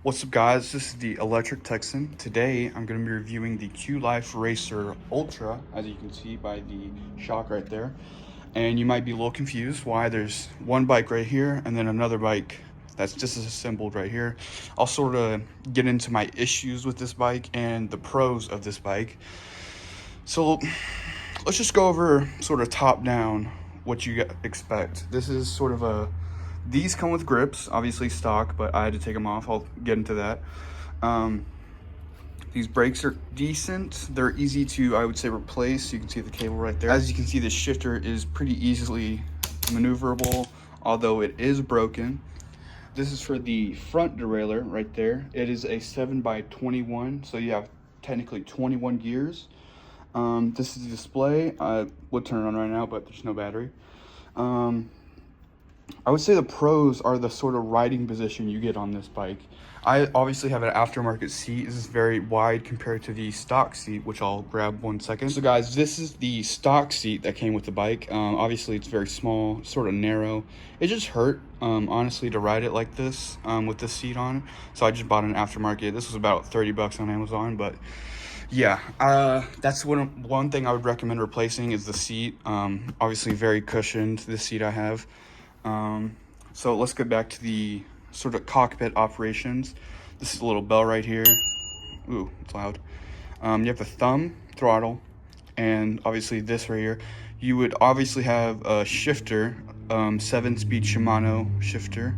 What's up guys, this is the Electric Texan. Today I'm going to be reviewing the Qlife Racer Ultra, as you can see by the shock right there. And you might be a little confused why there's one bike right here and then another bike that's disassembled right here. I'll sort of get into my issues with this bike and the pros of this bike. So let's just go over sort of top down what you expect. This is sort of these come with grips, obviously stock, but I had to take them off. I'll get into that. These brakes are decent. They're easy to, I would say, replace. You can see the cable right there. As you can see, the shifter is pretty easily maneuverable, although it is broken. This is for the front derailleur right there. It is a 7x21, so you have technically 21 gears. This is the display. I would turn it on right now, but there's no battery. I would say the pros are the sort of riding position you get on this bike. I obviously have an aftermarket seat. This is very wide compared to the stock seat, which I'll grab 1 second. So guys, this is the stock seat that came with the bike. Obviously it's very small, sort of narrow. It just hurt, honestly, to ride it like this with this seat on. So I just bought an aftermarket. This was about 30 bucks on Amazon, but yeah, that's one thing I would recommend replacing is the seat. Obviously very cushioned, this seat I have. So let's get back to the sort of cockpit operations. This is a little bell right here. Ooh, it's loud. You have the thumb throttle, and obviously this right here. You would obviously have a shifter, 7-speed Shimano shifter,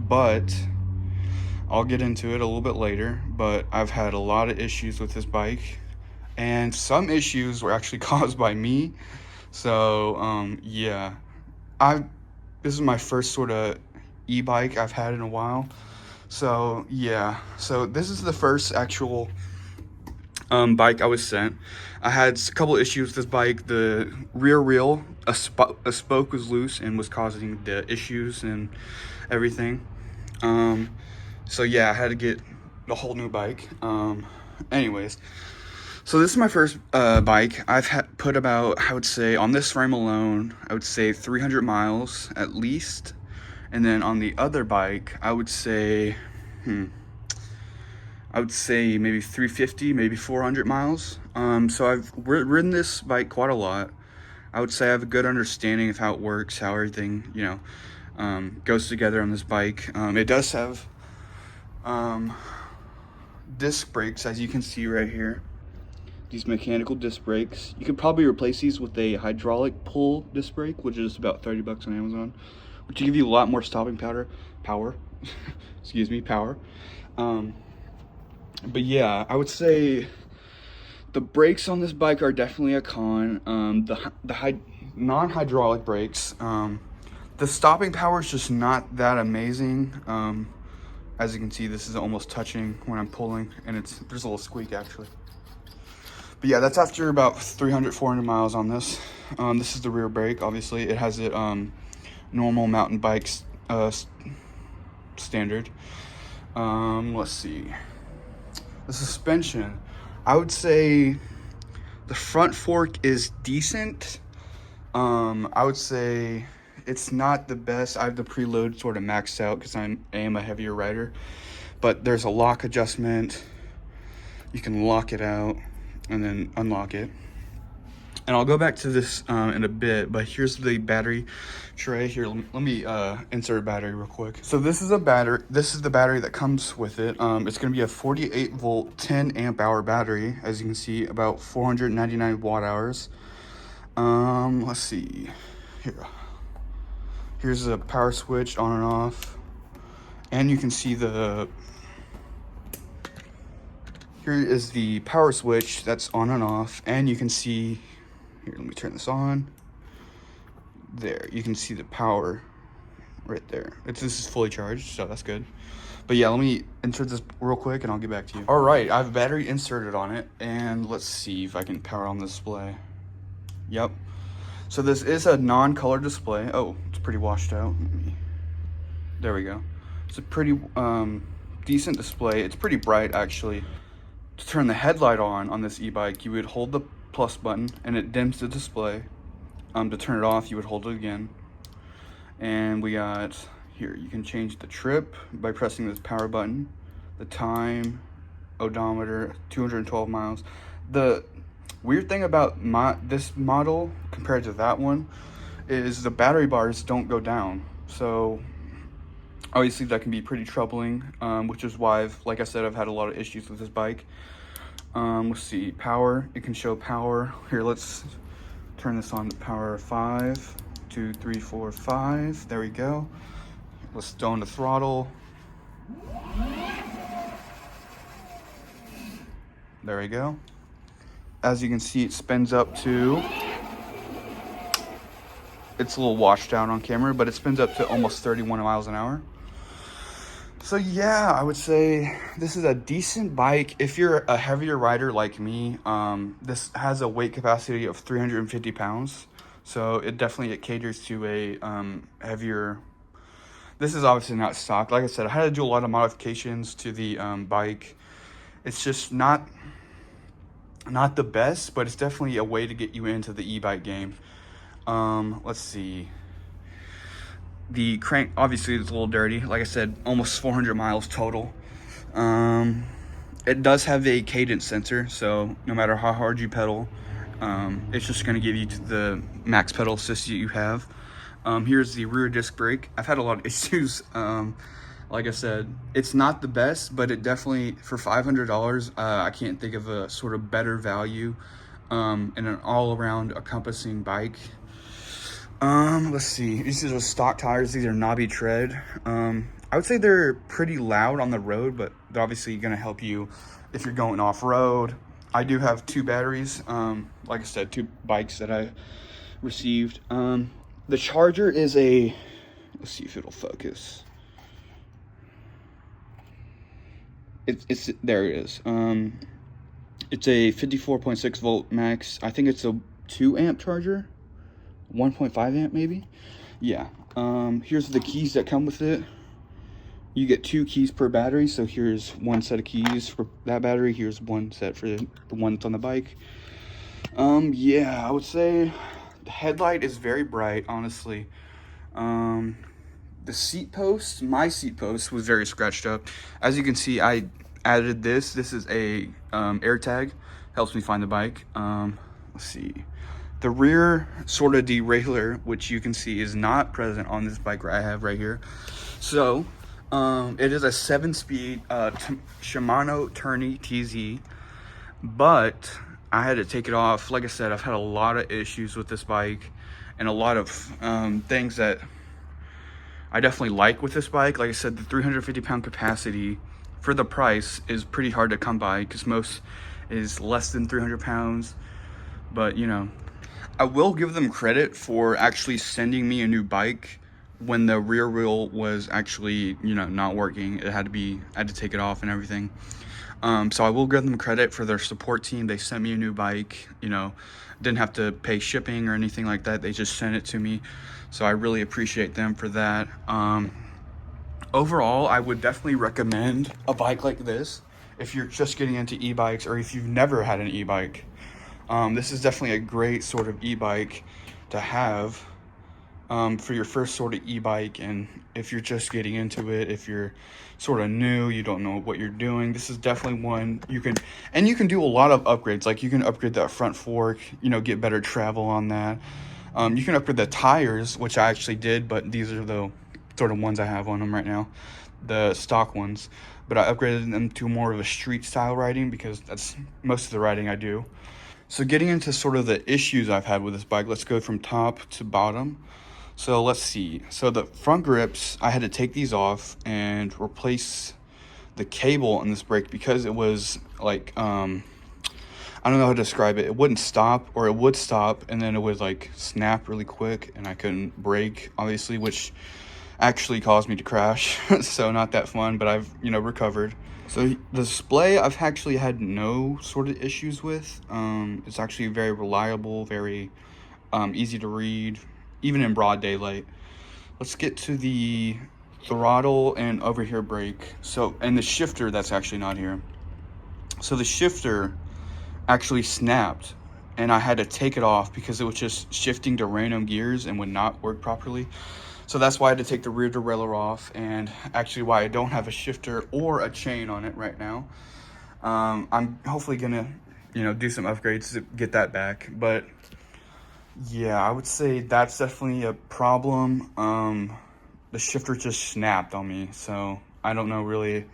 but I'll get into it a little bit later. But I've had a lot of issues with this bike, and some issues were actually caused by me. So yeah, this is my first sort of e-bike I've had in a while. So yeah, so this is the first actual bike I was sent. I had a couple issues with this bike. The rear wheel, a spoke was loose and was causing the issues and everything. So yeah, I had to get a whole new bike. Anyways, so this is my first bike. I've put about, I would say, on this frame alone, I would say 300 miles at least. And then on the other bike, I would say, maybe 350, maybe 400 miles. So I've ridden this bike quite a lot. I would say I have a good understanding of how it works, how everything, goes together on this bike. It does have disc brakes, as you can see right here. These mechanical disc brakes. You could probably replace these with a hydraulic pull disc brake, which is about 30 bucks on Amazon, which will give you a lot more stopping power. Excuse me, power. But yeah, I would say the brakes on this bike are definitely a con. The non-hydraulic brakes, the stopping power is just not that amazing. As you can see, this is almost touching when I'm pulling, and there's a little squeak actually. But yeah, that's after about 300, 400 miles on this. This is the rear brake. Obviously, it has it normal mountain bikes standard. Let's see. The suspension, I would say the front fork is decent. I would say it's not the best. I have the preload sort of maxed out because I am a heavier rider. But there's a lock adjustment. You can lock it out and then unlock it. And I'll go back to this in a bit, but here's the battery tray. Here, let me insert a battery real quick. So this is a battery. This is the battery that comes with it. It's going to be a 48 volt, 10 amp hour battery. As you can see, about 499 watt hours. Let's see. Here's a power switch on and off. And you can see here is the power switch that's on and off. And you can see, here, let me turn this on. There, you can see the power right there. This is fully charged, so that's good. But yeah, let me insert this real quick and I'll get back to you. All right, I have a battery inserted on it, and let's see if I can power on the display. Yep. So this is a non-color display. Oh, it's pretty washed out. There we go. It's a pretty decent display. It's pretty bright actually. To turn the headlight on this e-bike, you would hold the plus button and it dims the display. To turn it off, you would hold it again. And we got here, you can change the trip by pressing this power button. The time, odometer, 212 miles. The weird thing about this model compared to that one is the battery bars don't go down. So obviously that can be pretty troubling, which is why like I said, I've had a lot of issues with this bike. Let's see, power, it can show power. Here, let's turn this on to power 5, 2, 3, 4, 5. There we go. Let's go on the throttle. There we go. As you can see, it spins up to, it's a little washed out on camera, but it spins up to almost 31 miles an hour. So yeah, I would say this is a decent bike. If you're a heavier rider like me, this has a weight capacity of 350 pounds. So it caters to a heavier. This is obviously not stock. Like I said, I had to do a lot of modifications to the bike. It's just not the best, but it's definitely a way to get you into the e-bike game. Let's see. The crank, obviously, it's a little dirty. Like I said, almost 400 miles total. It does have a cadence sensor, so no matter how hard you pedal, it's just going to give you the max pedal assist that you have. Here's the rear disc brake. I've had a lot of issues. Like I said, it's not the best, but it definitely, for $500, I can't think of a sort of better value in an all-around encompassing bike. Let's see. These are stock tires. These are knobby tread. I would say they're pretty loud on the road, but they're obviously going to help you if you're going off-road. I do have 2 batteries. Like I said, 2 bikes that I received. The charger is a, let's see if it'll focus. It's there it is. It's a 54.6 volt max. I think it's a 2 amp charger. 1.5 amp maybe. Yeah. Here's the keys that come with it. You get 2 keys per battery, so here's 1 set of keys for that battery. Here's 1 set for the one that's on the bike. Yeah, I would say the headlight is very bright, honestly. The seat post, my seat post was very scratched up. As you can see, I added this. This is a air tag, helps me find the bike. Let's see. The rear sort of derailleur, which you can see is not present on this bike I have right here. So it is a 7-speed Shimano Tourney TZ, but I had to take it off. Like I said, I've had a lot of issues with this bike and a lot of things that I definitely like with this bike. Like I said, the 350 pound capacity for the price is pretty hard to come by because most is less than 300 pounds. But you know, I will give them credit for actually sending me a new bike when the rear wheel was actually, you know, not working. I had to take it off and everything. So I will give them credit for their support team. They sent me a new bike, you know, didn't have to pay shipping or anything like that. They just sent it to me. So I really appreciate them for that. Overall, I would definitely recommend a bike like this if you're just getting into e-bikes or if you've never had an e-bike. This is definitely a great sort of e-bike to have for your first sort of e-bike, and if you're just getting into it, if you're sort of new, you don't know what you're doing, this is definitely one you can do a lot of upgrades. Like you can upgrade that front fork, you know, get better travel on that. You can upgrade the tires, which I actually did, but these are the sort of ones I have on them right now, the stock ones. But I upgraded them to more of a street style riding because that's most of the riding I do. So getting into sort of the issues I've had with this bike, let's go from top to bottom. So let's see. So the front grips, I had to take these off and replace the cable in this brake because it was like, I don't know how to describe it. It wouldn't stop, or it would stop and then it would like snap really quick and I couldn't brake, obviously, which actually caused me to crash. So not that fun, but I've, you know, recovered. So the display I've actually had no sort of issues with. It's actually very reliable, very easy to read, even in broad daylight. Let's get to the throttle and over here brake. So, and the shifter that's actually not here. So the shifter actually snapped and I had to take it off because it was just shifting to random gears and would not work properly. So that's why I had to take the rear derailleur off, and actually why I don't have a shifter or a chain on it right now. I'm hopefully gonna, do some upgrades to get that back. But yeah, I would say that's definitely a problem. The shifter just snapped on me, so I don't know really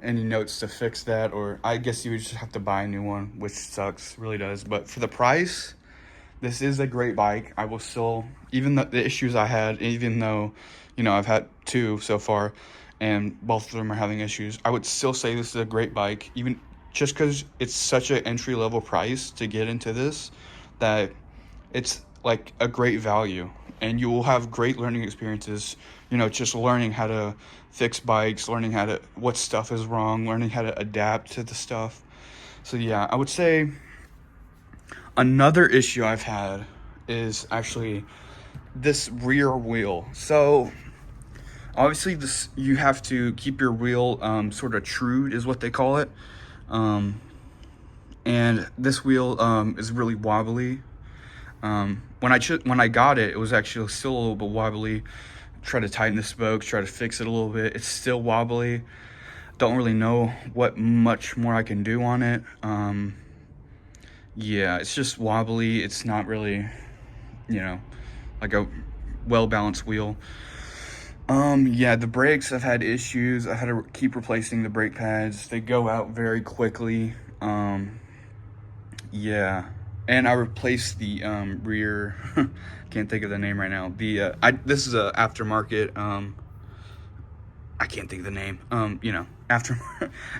any notes to fix that, or I guess you would just have to buy a new one, which sucks, really does. But for the price, this is a great bike. I will still, even the issues I had, even though, I've had 2 so far, and both of them are having issues, I would still say this is a great bike, even just because it's such an entry-level price to get into this, that it's like a great value. And you will have great learning experiences, just learning how to fix bikes, learning what stuff is wrong, learning how to adapt to the stuff. So yeah, I would say another issue I've had is actually this rear wheel. So obviously you have to keep your wheel sort of trued, is what they call it. And this wheel is really wobbly. When I got it, it was actually still a little bit wobbly. Try to tighten the spokes, try to fix it a little bit. It's still wobbly. Don't really know what much more I can do on it. Yeah, it's just wobbly. It's not really, like a well-balanced wheel. Yeah, the brakes, I've had issues. I had to keep replacing the brake pads. They go out very quickly. Yeah. And I replaced the rear, can't think of the name right now. This is a aftermarket, I can't think of the name.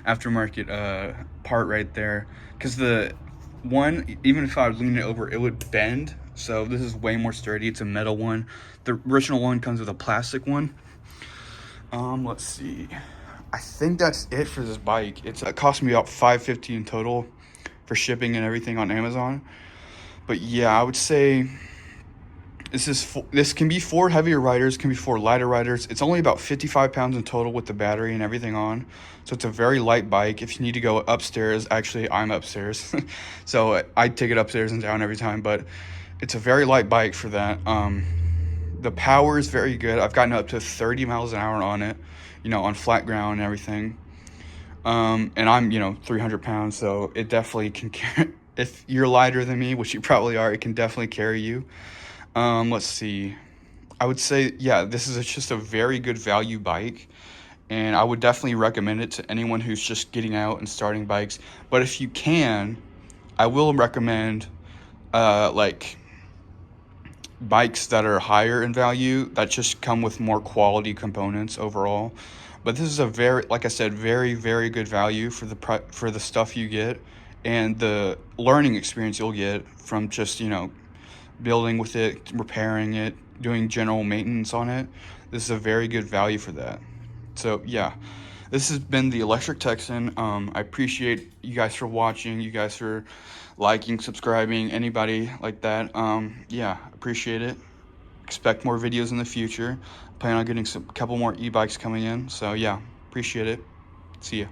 Aftermarket part right there. Because the one, even if I would lean it over, it would bend. So this is way more sturdy. It's a metal one. The original one comes with a plastic one. Let's see. I think that's it for this bike. It cost me about $550 in total for shipping and everything on Amazon. But yeah, I would say this can be for heavier riders, can be for lighter riders. It's only about 55 pounds in total with the battery and everything on. So it's a very light bike. If you need to go upstairs, actually I'm upstairs. So I take it upstairs and down every time, but it's a very light bike for that. The power is very good. I've gotten up to 30 miles an hour on it, on flat ground and everything. And I'm, 300 pounds, so it definitely can carry, if you're lighter than me, which you probably are, it can definitely carry you. Let's see. I would say, yeah, this is just a very good value bike, and I would definitely recommend it to anyone who's just getting out and starting bikes. But if you can, I will recommend, like, bikes that are higher in value that just come with more quality components overall. But this is a very, like I said, very, very good value for the stuff you get and the learning experience you'll get from just, building with it, repairing it, doing general maintenance on it. This is a very good value for that. So yeah, this has been the Electric Texan. I appreciate you guys for watching, you guys for liking, subscribing, anybody like that. Yeah, appreciate it. Expect more videos in the future. Plan on getting couple more e-bikes coming in. So yeah, appreciate it. See ya.